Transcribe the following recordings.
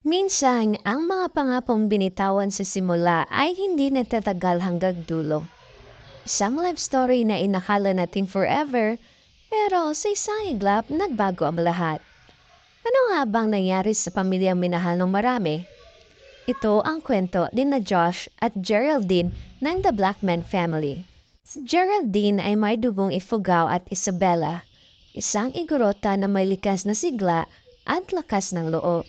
Minsan, ang mga pangakong binitawan sa simula ay hindi natatagal hanggang dulo. Isang love story na inakala natin forever, pero sa isang iglap, nagbago ang lahat. Ano nga bang nangyari sa pamilyang minahal ng marami? Ito ang kwento ni na Josh at Geraldine ng The Blackman Family. Si Geraldine ay may dugong Ifugao at Isabella, isang igorota na may likas na sigla at lakas ng loob.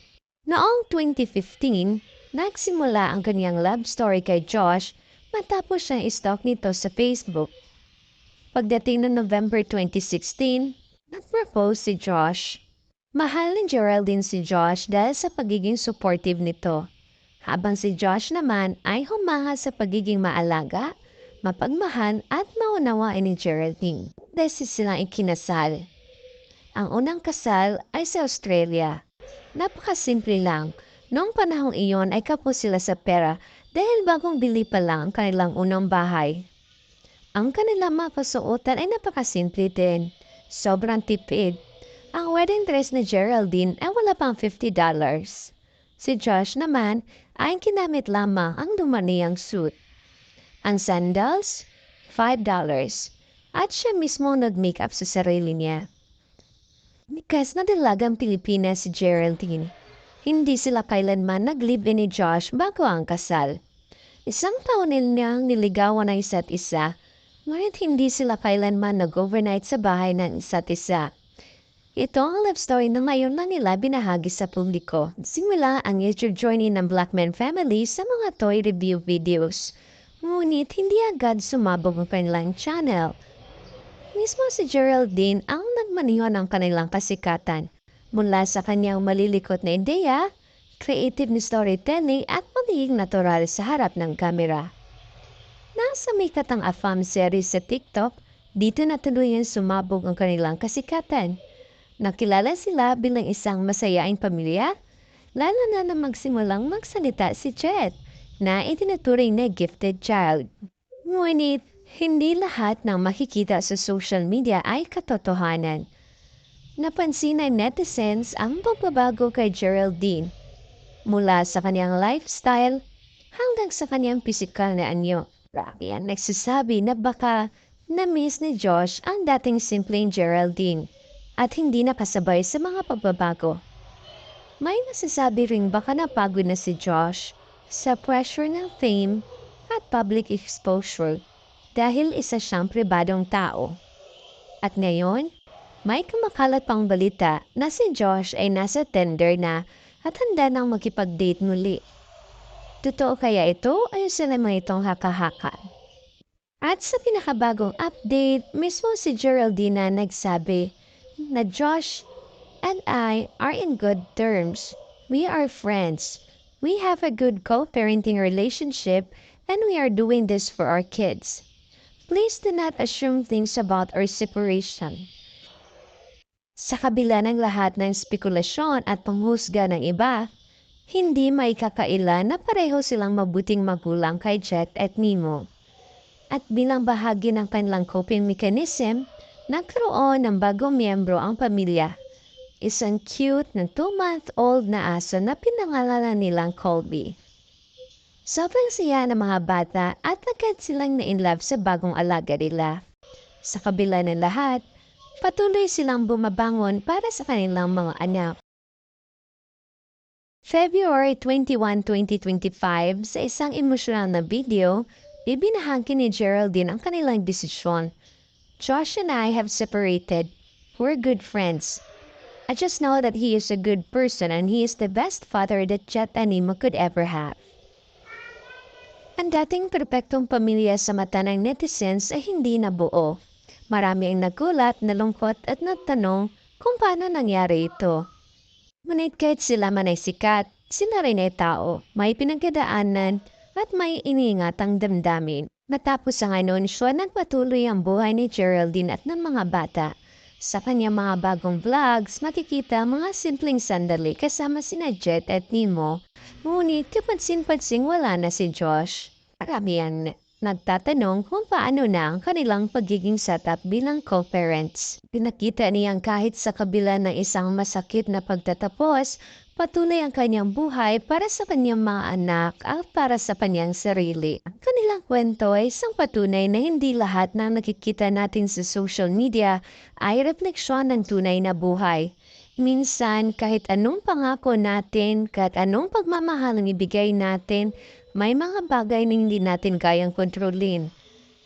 Noong 2015, nagsimula ang kanyang love story kay Josh matapos siyang stalk nito sa Facebook. Pagdating ng November 2016, nag-propose si Josh. Mahal ni Geraldine si Josh dahil sa pagiging supportive nito, habang si Josh naman ay humanga sa pagiging maalaga, mapagmahal at maunawain ni Geraldine. Desi silang ikinasal. Ang unang kasal ay sa Australia. Napakasimple lang. Noong panahong iyon ay kapos sila sa pera dahil bagong bili pa lang ang kanilang unang bahay. Ang kanilang mga kasuotan ay napakasimple din. Sobrang tipid. Ang wedding dress ni Geraldine ay wala pang $50. Si Josh naman ay ginamit lamang ang dumaniyang suit. Ang sandals, $5. At siya mismo nag-makeup sa sarili niya. Likas na dalagang Pilipinas si Geraldine. Hindi sila kailanman nag-live-in ni Josh bago ang kasal. Isang taon nilang niligawan ang isa't isa, ngunit hindi sila kailanman nag-overnight sa bahay ng isa't isa. Ito ang love story na ngayon lang nila binahagi sa publiko. Simula ang YouTube journey ng Blackman family sa mga toy review videos. Ngunit hindi agad sumabog ang kanilang channel. Mismo si Geraldine ang nagmaniho ng kanilang kasikatan. Mula sa kanyang malilikot na ideya, creative na storytelling at pagiging natural sa harap ng kamera. Nasa may katang AFAM series sa TikTok, dito na tuluyan sumabog ang kanilang kasikatan. Nakilala sila bilang isang masayaing pamilya, lalo na magsimulang magsalita si Jet, na itinuturing na gifted child. Ngunit, hindi lahat ng makikita sa social media ay katotohanan. Napansin ng netizens ang pagbabago kay Geraldine, mula sa kanyang lifestyle hanggang sa kanyang pisikal na anyo. Marami ang nagsasabi na baka na-miss ni Josh ang dating simpleng Geraldine at hindi nakasabay sa mga pagbabago. May nasasabi ring baka napagod na si Josh sa pressure ng fame at public exposure dahil isa siyang pribadong tao. At ngayon, may kumakalat pang balita na si Josh ay nasa tender na at handa nang makipag-date muli. Totoo kaya ito ay sila mga itong haka-haka? At sa pinakabagong update, mismo si Geraldine na nagsabi na Josh and I are in good terms. We are friends. We have a good co-parenting relationship and we are doing this for our kids. Please do not assume things about our separation. Sa kabila ng lahat ng spekulasyon at panghusga ng iba, hindi maikakaila na pareho silang mabuting magulang kay Jet at Nemo. At bilang bahagi ng kanilang coping mechanism, nagkaroon ng bagong miyembro ang pamilya. Isang cute na 2-month-old na aso na pinangalanan nilang Colby. Sobrang saya ng mga bata at agad silang na-inlove sa bagong alaga nila. Sa kabila ng lahat, patuloy silang bumabangon para sa kanilang mga anak. February 21, 2025, sa isang emosyonal na video, ibinahagi ni Geraldine ang kanilang desisyon. Josh and I have separated. We're good friends. I just know that he is a good person and he is the best father that Jet and Nemo could ever have. Ang dating perpektong pamilya sa mata ng netizens ay hindi nabuo. Marami ang nagulat, nalungkot at natanong kung paano nangyari ito. Ngunit kahit sila man ay sikat, sila rin ay tao, may pinagdadaanan at may iniingatang damdamin. Matapos ang anunsyo, nagpatuloy ang buhay ni Geraldine at ng mga bata. Sa kanyang mga bagong vlogs, makikita ang mga simpleng sandali kasama sina Jet at Nemo. Ngunit kapansin-pansing wala na si Josh. Marami ang Nagtatanong kung paano na ang kanilang pagiging setup bilang co-parents. Pinakita niyang kahit sa kabila ng isang masakit na pagtatapos, patuloy ang kanyang buhay para sa kanyang mga anak at para sa kanyang sarili. Ang kanilang kwento ay isang patunay na hindi lahat ng nakikita natin sa social media ay refleksyon ng tunay na buhay. Minsan, kahit anong pangako natin, kahit anong pagmamahal ang ibigay natin, may mga bagay na hindi natin kayang kontrolin.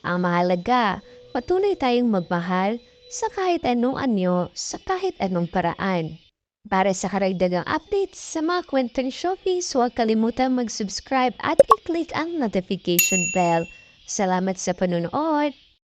Ang mahalaga, patuloy tayong magmahal sa kahit anong anyo, sa kahit anong paraan. Para sa karagdagang updates sa mga kwentong Shopee, huwag kalimutang mag-subscribe at i-click ang notification bell. Salamat sa panunood!